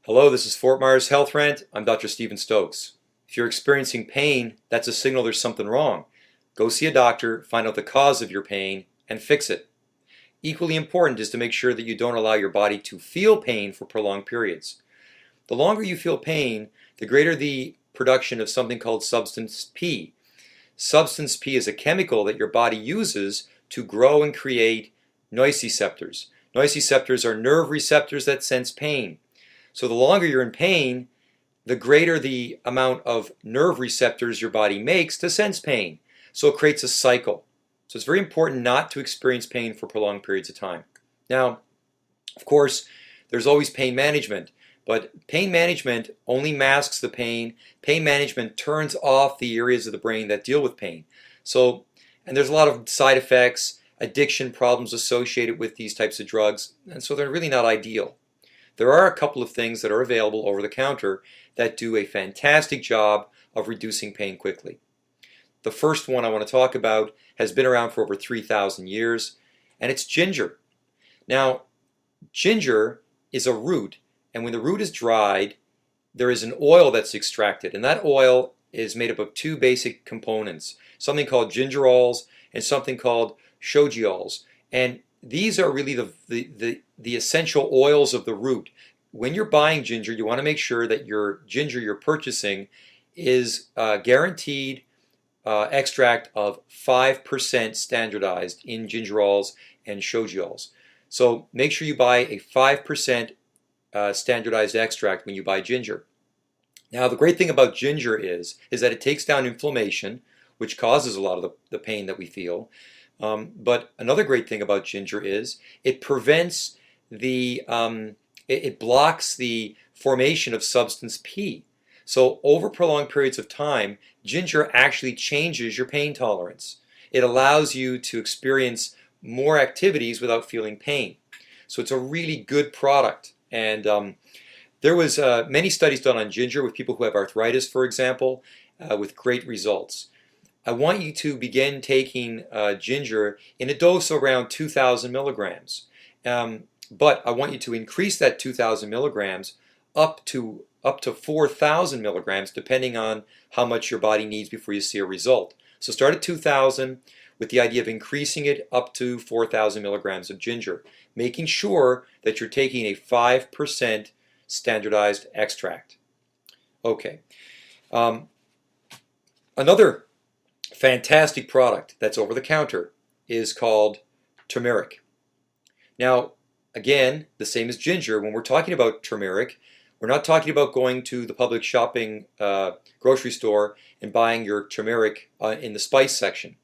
Hello, this is Fort Myers Health Rant. I'm Dr. Stephen Stokes. If you're experiencing pain, that's a signal there's something wrong. Go see a doctor, find out the cause of your pain, and fix it. Equally important is to make sure that you don't allow your body to feel pain for prolonged periods. The longer you feel pain, the greater the production of something called substance P. Substance P is a chemical that your body uses to grow and create nociceptors. Nociceptors are nerve receptors that sense pain. So the longer you're in pain, the greater the amount of nerve receptors your body makes to sense pain. So it creates a cycle. So it's very important not to experience pain for prolonged periods of time. Now, of course, there's always pain management, but pain management only masks the pain. Pain management turns off the areas of the brain that deal with pain. And there's a lot of side effects, addiction problems associated with these types of drugs, and so they're really not ideal. There are a couple of things that are available over the counter that do a fantastic job of reducing pain quickly. The first one I want to talk about has been around for over 3,000 years, and it's ginger. Now, ginger is a root, and when the root is dried, there is an oil that's extracted, and that oil is made up of two basic components, something called gingerols and something called shogiols. And these are really the essential oils of the root. When you're buying ginger, you want to make sure that your ginger you're purchasing is guaranteed extract of 5% standardized in gingerols and shogiols. So make sure you buy a 5% standardized extract when you buy ginger. Now the great thing about ginger is that it takes down inflammation, which causes a lot of the pain that we feel. But another great thing about ginger is it prevents it blocks the formation of substance P. So over prolonged periods of time, ginger actually changes your pain tolerance. It allows you to experience more activities without feeling pain. So it's a really good product. And there was many studies done on ginger with people who have arthritis, for example, with great results. I want you to begin taking ginger in a dose around 2,000 milligrams. But I want you to increase that 2,000 milligrams up to 4,000 milligrams, depending on how much your body needs before you see a result. So start at 2,000 with the idea of increasing it up to 4,000 milligrams of ginger, making sure that you're taking a 5% standardized extract. Okay. Another fantastic product that's over the counter is called turmeric. Now, again, the same as ginger, when we're talking about turmeric, we're not talking about going to the public shopping grocery store and buying your turmeric in the spice section.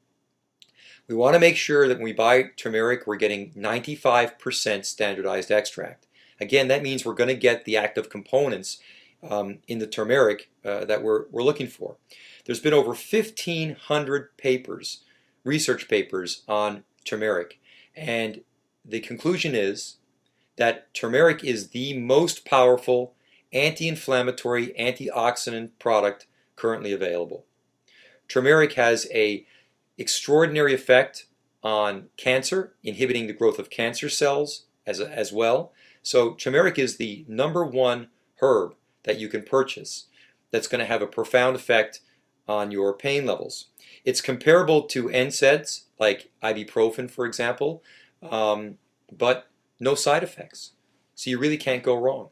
We want to make sure that when we buy turmeric, we're getting 95% standardized extract. Again, that means we're going to get the active components in the turmeric that we're looking for. There's been over 1,500 papers, research papers on turmeric, and the conclusion is that turmeric is the most powerful anti-inflammatory, antioxidant product currently available. Turmeric has an extraordinary effect on cancer, inhibiting the growth of cancer cells as well. So turmeric is the #1 herb that you can purchase that's going to have a profound effect on your pain levels. It's comparable to NSAIDs, like ibuprofen, for example, but no side effects. So you really can't go wrong.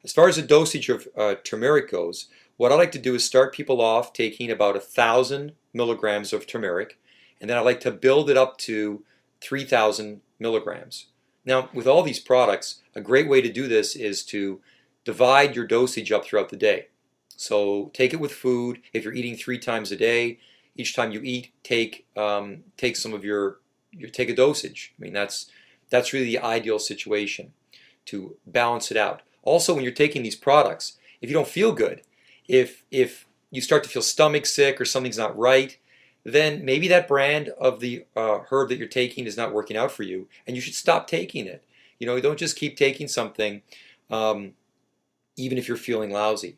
As far as the dosage of turmeric goes, what I like to do is start people off taking about 1,000 milligrams of turmeric, and then I like to build it up to 3,000 milligrams. Now, with all these products, a great way to do this is to divide your dosage up throughout the day. So take it with food. If you're eating 3 times a day, each time you eat, take some of take a dosage. I mean, that's really the ideal situation to balance it out. Also, when you're taking these products, if you don't feel good, if you start to feel stomach sick or something's not right, then maybe that brand of the herb that you're taking is not working out for you, and you should stop taking it. You know, don't just keep taking something even if you're feeling lousy.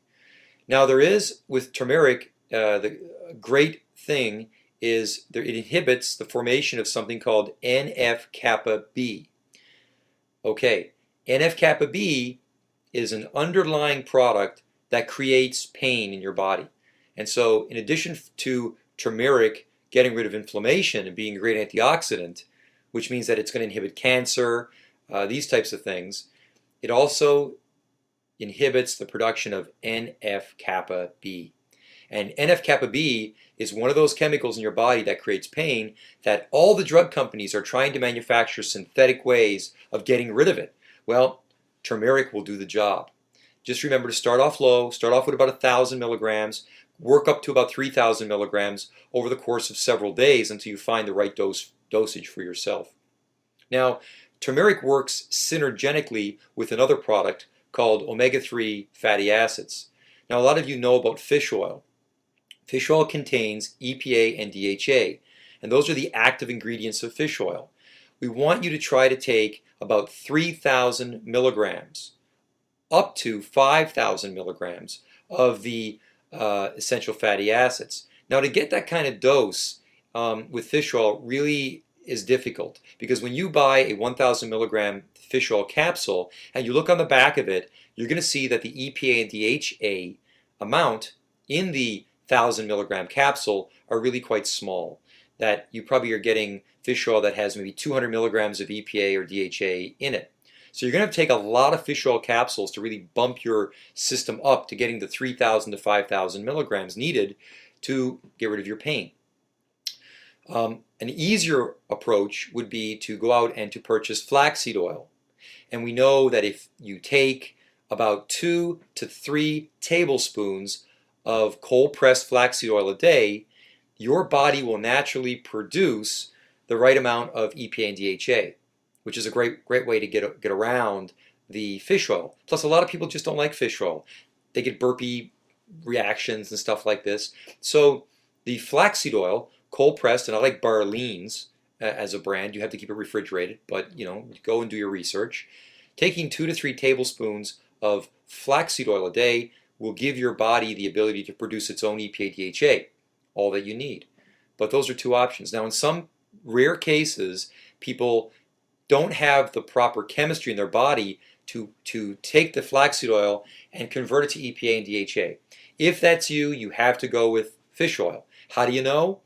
Now there is, with turmeric, the great thing is that it inhibits the formation of something called NF-kappa B. Okay, NF-kappa B is an underlying product that creates pain in your body. And so in addition to turmeric getting rid of inflammation and being a great antioxidant, which means that it's going to inhibit cancer, these types of things, it also inhibits the production of NF-kappa B. And NF-kappa B is one of those chemicals in your body that creates pain that all the drug companies are trying to manufacture synthetic ways of getting rid of it. Well, turmeric will do the job. Just remember to start off low, start off with about 1,000 milligrams, work up to about 3,000 milligrams over the course of several days until you find the right dosage for yourself. Now, turmeric works synergetically with another product called omega-3 fatty acids. Now, a lot of you know about fish oil. Fish oil contains EPA and DHA, and those are the active ingredients of fish oil. We want you to try to take about 3,000 milligrams up to 5,000 milligrams of the essential fatty acids. Now, to get that kind of dose with fish oil really is difficult, because when you buy a 1,000 milligram fish oil capsule and you look on the back of it, you're going to see that the EPA and DHA amount in the 1,000 milligram capsule are really quite small. That you probably are getting fish oil that has maybe 200 milligrams of EPA or DHA in it. So you're going to have to take a lot of fish oil capsules to really bump your system up to getting the 3,000 to 5,000 milligrams needed to get rid of your pain. An easier approach would be to go out and to purchase flaxseed oil. And we know that if you take about 2 to 3 tablespoons of cold-pressed flaxseed oil a day, your body will naturally produce the right amount of EPA and DHA, which is a great way to get around the fish oil. Plus, a lot of people just don't like fish oil. They get burpy reactions and stuff like this. So the flaxseed oil, cold pressed, and I like Barlean's as a brand. You have to keep it refrigerated, but go and do your research. Taking 2 to 3 tablespoons of flaxseed oil a day will give your body the ability to produce its own EPA DHA, all that you need. But those are 2 options. Now, in some rare cases, people don't have the proper chemistry in their body to take the flaxseed oil and convert it to EPA and DHA. If that's you, you have to go with fish oil. How do you know?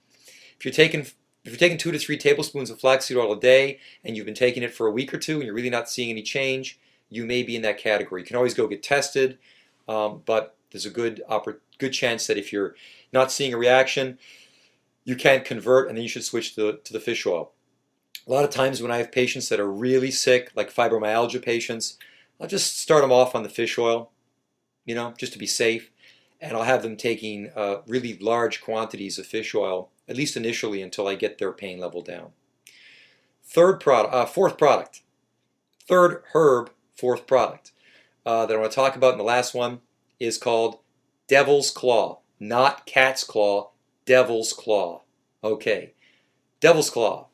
If you're taking 2 to 3 tablespoons of flaxseed oil a day and you've been taking it for a week or 2 and you're really not seeing any change, you may be in that category. You can always go get tested, but there's a good chance that if you're not seeing a reaction, you can't convert, and then you should switch to the fish oil. A lot of times when I have patients that are really sick, like fibromyalgia patients, I'll just start them off on the fish oil, just to be safe, and I'll have them taking really large quantities of fish oil, at least initially, until I get their pain level down. Fourth product, third herb, fourth product that I want to talk about in the last one is called Devil's Claw. Not cat's claw, Devil's Claw. Okay, Devil's Claw.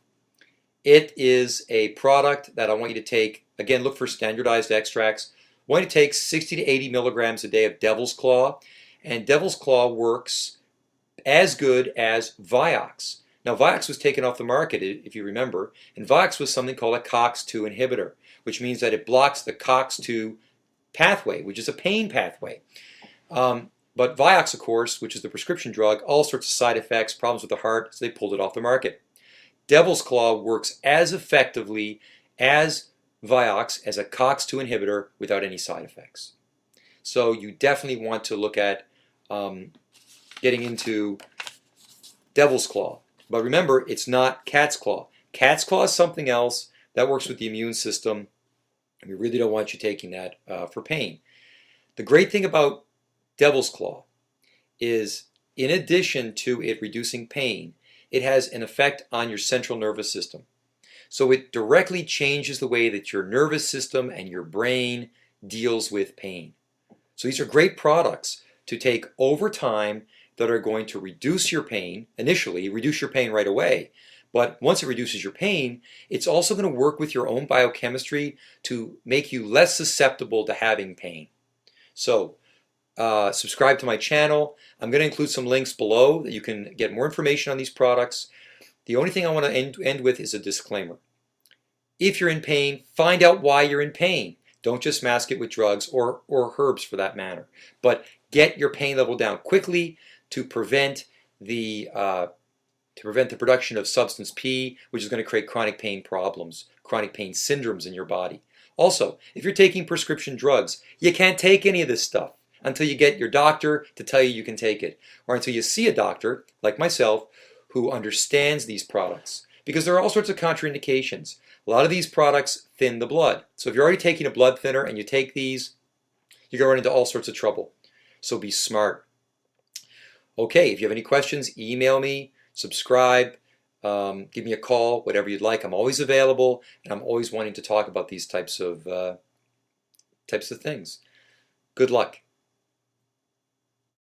It is a product that I want you to take. Again, look for standardized extracts. I want you to take 60 to 80 milligrams a day of Devil's Claw. And Devil's Claw works as good as Vioxx. Now, Vioxx was taken off the market, if you remember. And Vioxx was something called a COX-2 inhibitor, which means that it blocks the COX-2 pathway, which is a pain pathway. But Vioxx, of course, which is the prescription drug, all sorts of side effects, problems with the heart, so they pulled it off the market. Devil's Claw works as effectively as Vioxx as a COX-2 inhibitor without any side effects. So you definitely want to look at getting into Devil's Claw. But remember, it's not cat's claw. Cat's claw is something else that works with the immune system, and we really don't want you taking that for pain. The great thing about Devil's Claw is, in addition to it reducing pain, it has an effect on your central nervous system. So it directly changes the way that your nervous system and your brain deals with pain. So these are great products to take over time that are going to reduce your pain, initially, reduce your pain right away. But once it reduces your pain, it's also going to work with your own biochemistry to make you less susceptible to having pain. So subscribe to my channel. I'm going to include some links below that you can get more information on these products. The only thing I want to end with is a disclaimer. If you're in pain, find out why you're in pain. Don't just mask it with drugs or herbs for that matter. But get your pain level down quickly to prevent the production of substance P, which is going to create chronic pain problems, chronic pain syndromes in your body. Also, if you're taking prescription drugs, you can't take any of this stuff until you get your doctor to tell you can take it, or until you see a doctor, like myself, who understands these products. Because there are all sorts of contraindications. A lot of these products thin the blood. So if you're already taking a blood thinner and you take these, you're going to run into all sorts of trouble. So be smart. Okay, if you have any questions, email me, subscribe, give me a call, whatever you'd like. I'm always available, and I'm always wanting to talk about these types of things. Good luck.